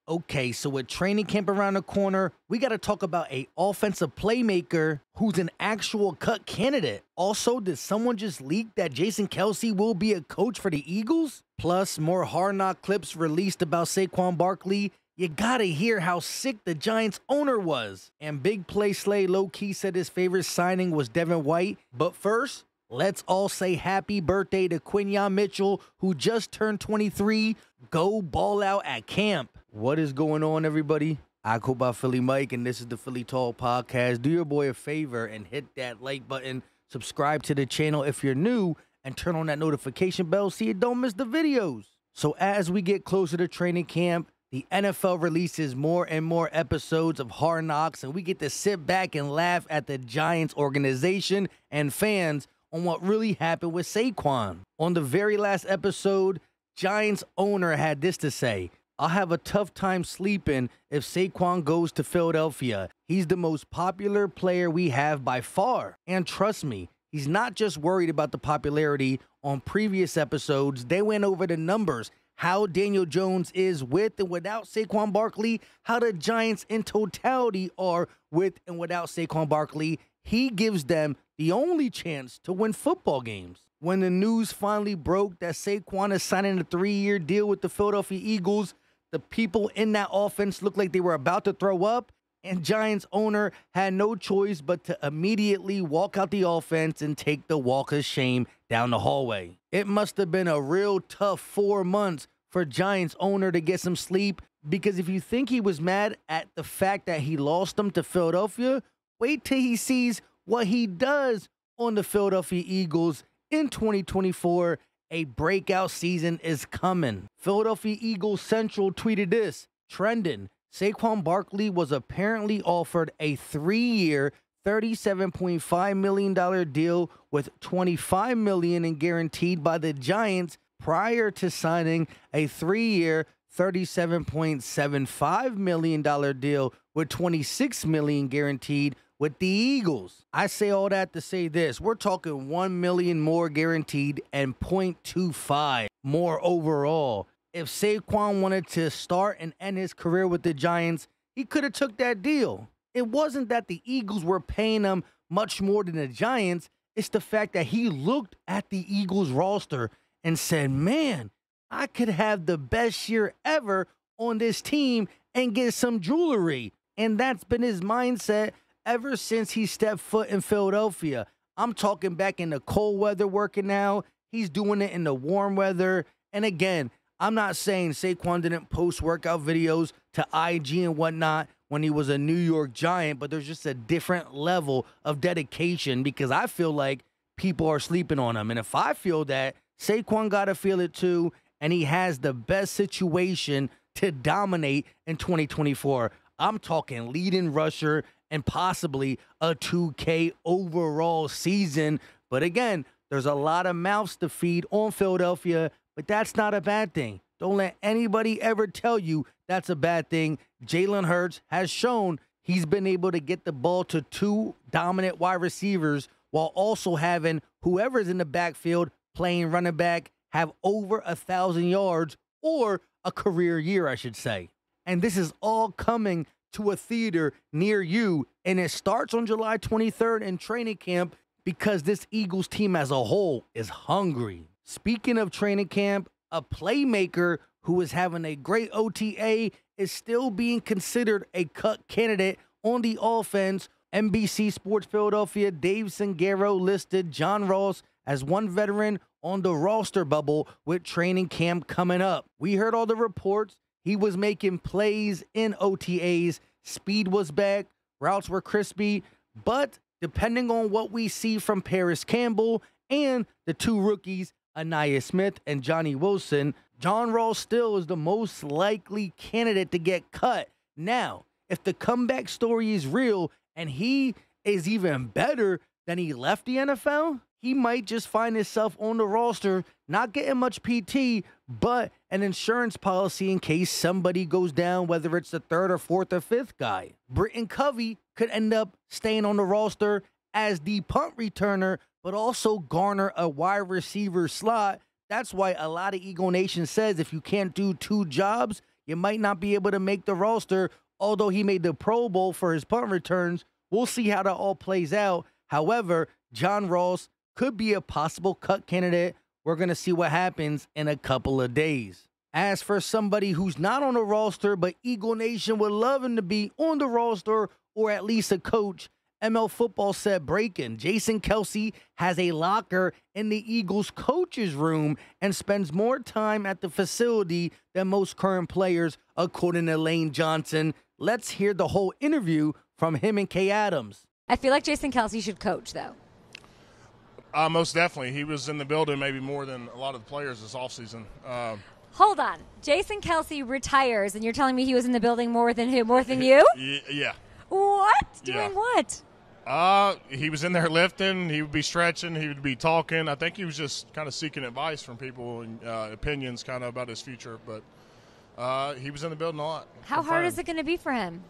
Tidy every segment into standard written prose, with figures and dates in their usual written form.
Okay, so with training camp around the corner, we got to talk about a offensive playmaker who's an actual cut candidate. Also, did someone just leak that Jason Kelce will be a coach for the Eagles? Plus, more Hard Knock clips released about Saquon Barkley. You gotta hear how sick the Giants owner was. And Big Play Slay low-key said his favorite signing was Devin White. But first, let's all say happy birthday to Quinyon Mitchell, who just turned 23. Go ball out at camp. What is going on, everybody? I go by Philly Mike, and this is the Philly Talk Podcast. Do your boy a favor and hit that like button. Subscribe to the channel if you're new, and turn on that notification bell so you don't miss the videos. So as we get closer to training camp, the NFL releases more and more episodes of Hard Knocks, and we get to sit back and laugh at the Giants organization and fans on what really happened with Saquon. On the very last episode, Giants owner had this to say: "I'll have a tough time sleeping if Saquon goes to Philadelphia. He's the most popular player we have by far. And trust me, he's not just worried about the popularity. On previous episodes, they went over the numbers, how Daniel Jones is with and without Saquon Barkley, how the Giants in totality are with and without Saquon Barkley. He gives them the only chance to win football games." When the news finally broke that Saquon is signing a 3-year deal with the Philadelphia Eagles, the people in that offense looked like they were about to throw up, and Giants owner had no choice but to immediately walk out the offense and take the walk of shame down the hallway. It must have been a real tough 4 months for Giants owner to get some sleep, because if you think he was mad at the fact that he lost them to Philadelphia, wait till he sees what he does on the Philadelphia Eagles in 2024. A breakout season is coming. Philadelphia Eagles Central tweeted this: "Trending, Saquon Barkley was apparently offered a 3-year, $37.5 million deal with $25 million in guaranteed by the Giants prior to signing a 3-year, $37.75 million deal with $26 million guaranteed with the Eagles." I say all that to say this: we're talking $1 million more guaranteed and .25 more overall. If Saquon wanted to start and end his career with the Giants, he could have took that deal. It wasn't that the Eagles were paying him much more than the Giants. It's the fact that he looked at the Eagles roster and said, "Man, I could have the best year ever on this team and get some jewelry." And that's been his mindset ever since he stepped foot in Philadelphia. I'm talking back in the cold weather working out. He's doing it in the warm weather. And again, I'm not saying Saquon didn't post workout videos to IG and whatnot when he was a New York Giant, but there's just a different level of dedication, because I feel like people are sleeping on him. And if I feel that, Saquon got to feel it too, and he has the best situation to dominate in 2024. I'm talking leading rusher and possibly a 2K overall season. But again, there's a lot of mouths to feed on Philadelphia, but that's not a bad thing. Don't let anybody ever tell you that's a bad thing. Jalen Hurts has shown he's been able to get the ball to 2 dominant wide receivers while also having whoever's in the backfield playing running back have over 1,000 yards, or a career year, I should say. And this is all coming to a theater near you, and it starts on July 23rd in training camp, because this Eagles team as a whole is hungry. Speaking of training camp, a playmaker who is having a great OTA is still being considered a cut candidate on the offense. NBC Sports Philadelphia Dave Singaro listed John Ross as one veteran on the roster bubble with training camp coming up. We heard all the reports. He was making plays in OTAs. Speed was back. Routes were crispy. But depending on what we see from Paris Campbell and the 2 rookies, Anaya Smith and Johnny Wilson, John Ross still is the most likely candidate to get cut. Now, if the comeback story is real and he is even better than he left the NFL, he might just find himself on the roster, not getting much PT, but an insurance policy in case somebody goes down, whether it's the 3rd or 4th or 5th guy. Britton Covey could end up staying on the roster as the punt returner, but also garner a wide receiver slot. That's why a lot of Eagle Nation says if you can't do 2 jobs, you might not be able to make the roster, although he made the Pro Bowl for his punt returns. We'll see how that all plays out. However, John Ross could be a possible cut candidate. We're going to see what happens in a couple of days. As for somebody who's not on the roster, but Eagle Nation would love him to be on the roster or at least a coach, ML Football said breaking. Jason Kelce has a locker in the Eagles coach's room and spends more time at the facility than most current players, according to Lane Johnson. Let's hear the whole interview from him and Kay Adams. I feel like Jason Kelce should coach, though. Most definitely. He was in the building maybe more than a lot of the players this offseason. Hold on. Jason Kelce retires, and you're telling me he was in the building more than you? Yeah. What? Doing what? He was in there lifting. He would be stretching. He would be talking. I think he was just kind of seeking advice from people and opinions kind of about his future. But he was in the building a lot. How hard is it going to be for him?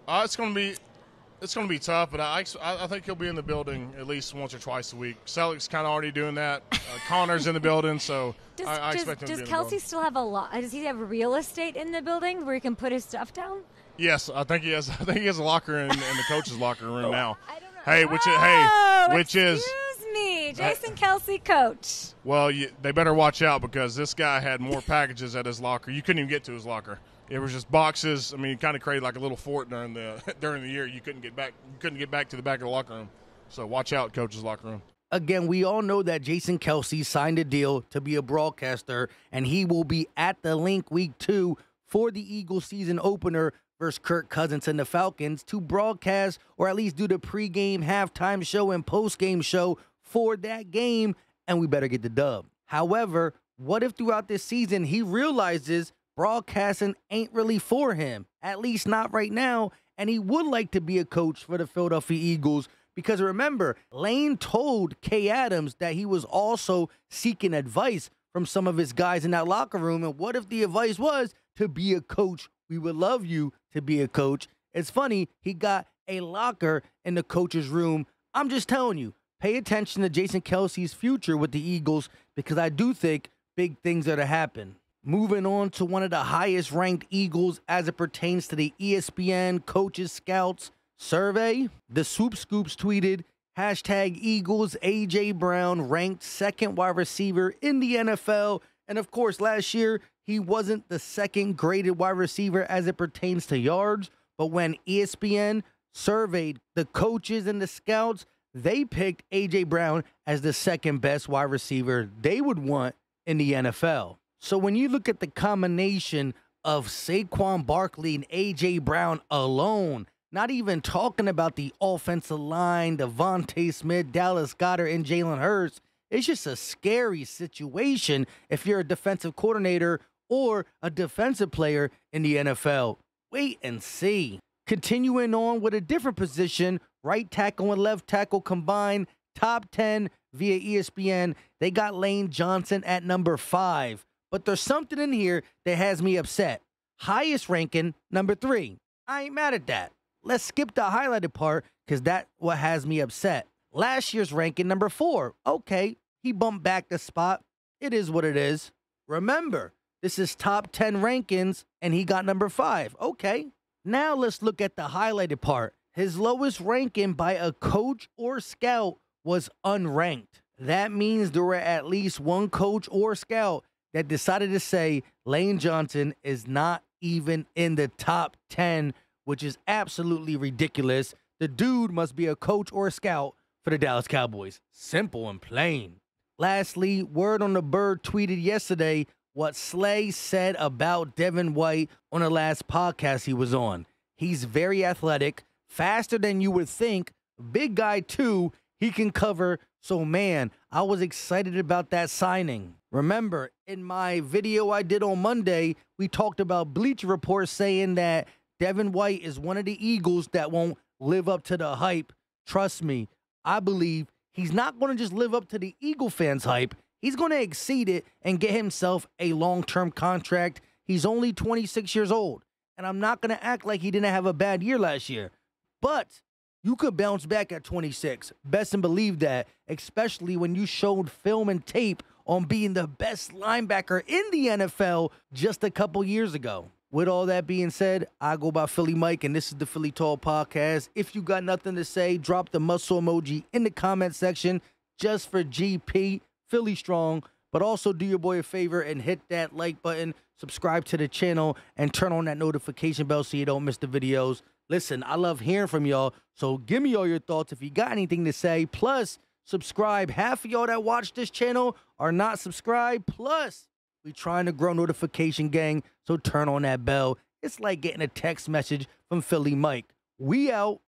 It's going to be tough, but I think he'll be in the building at least once or twice a week. Selleck's kind of already doing that. Connor's in the building, so I expect him to be in the building. Does Kelce still have does he have real estate in the building where he can put his stuff down? Yes, I think he has. I think he has a locker in the coach's locker room now. I don't know. Which is excuse me, Jason Kelce, coach. Well, they better watch out because this guy had more packages at his locker. You couldn't even get to his locker. It was just boxes. I mean, he kind of created like a little fort during the year. You couldn't get back. You couldn't get back to the back of the locker room. So watch out, coach's locker room. Again, we all know that Jason Kelce signed a deal to be a broadcaster, and he will be at the link week 2 for the Eagles season opener versus Kirk Cousins and the Falcons to broadcast or at least do the pregame, halftime show, and postgame show for that game, and we better get the dub. However, what if throughout this season he realizes broadcasting ain't really for him, at least not right now, and he would like to be a coach for the Philadelphia Eagles? Because remember, Lane told Kay Adams that he was also seeking advice from some of his guys in that locker room, and what if the advice was to be a coach? We would love you to be a coach. It's funny, he got a locker in the coach's room. I'm just telling you, pay attention to Jason Kelce's future with the Eagles because I do think big things are to happen. Moving on to one of the highest ranked Eagles as it pertains to the ESPN Coaches Scouts survey. The Swoop Scoops tweeted, #Eagles A.J. Brown ranked second wide receiver in the NFL. And of course, last year, he wasn't the second graded wide receiver as it pertains to yards. But when ESPN surveyed the coaches and the scouts, they picked A.J. Brown as the second best wide receiver they would want in the NFL. So when you look at the combination of Saquon Barkley and A.J. Brown alone, not even talking about the offensive line, Devontae Smith, Dallas Goedert, and Jalen Hurts, it's just a scary situation if you're a defensive coordinator or a defensive player in the NFL. Wait and see. Continuing on with a different position, right tackle and left tackle combined, top 10 via ESPN. They got Lane Johnson at number 5. But there's something in here that has me upset. Highest ranking, number 3. I ain't mad at that. Let's skip the highlighted part because that's what has me upset. Last year's ranking, number 4. Okay, he bumped back the spot. It is what it is. Remember, this is top 10 rankings, and he got number 5. Okay, now let's look at the highlighted part. His lowest ranking by a coach or scout was unranked. That means there were at least one coach or scout that decided to say Lane Johnson is not even in the top 10, which is absolutely ridiculous. The dude must be a coach or a scout for the Dallas Cowboys. Simple and plain. Lastly, Word on the Bird tweeted yesterday what Slay said about Devin White on the last podcast he was on. He's very athletic, faster than you would think, big guy too, he can cover. So man, I was excited about that signing. Remember, in my video I did on Monday, we talked about Bleacher Report saying that Devin White is one of the Eagles that won't live up to the hype. Trust me, I believe he's not going to just live up to the Eagle fans' hype. He's going to exceed it and get himself a long-term contract. He's only 26 years old, and I'm not going to act like he didn't have a bad year last year. But you could bounce back at 26. Best and believe that, especially when you showed film and tape on being the best linebacker in the NFL just a couple years ago. With all that being said, I go by Philly Mike, and this is the Philly Tall Podcast. If you got nothing to say, drop the muscle emoji in the comment section just for GP, Philly strong. But also do your boy a favor and hit that like button, subscribe to the channel, and turn on that notification bell so you don't miss the videos. Listen, I love hearing from y'all, so give me all your thoughts if you got anything to say. Plus, subscribe. Half of y'all that watch this channel are not subscribed. Plus, we trying to grow notification gang, so turn on that bell. It's like getting a text message from Philly Mike. We out.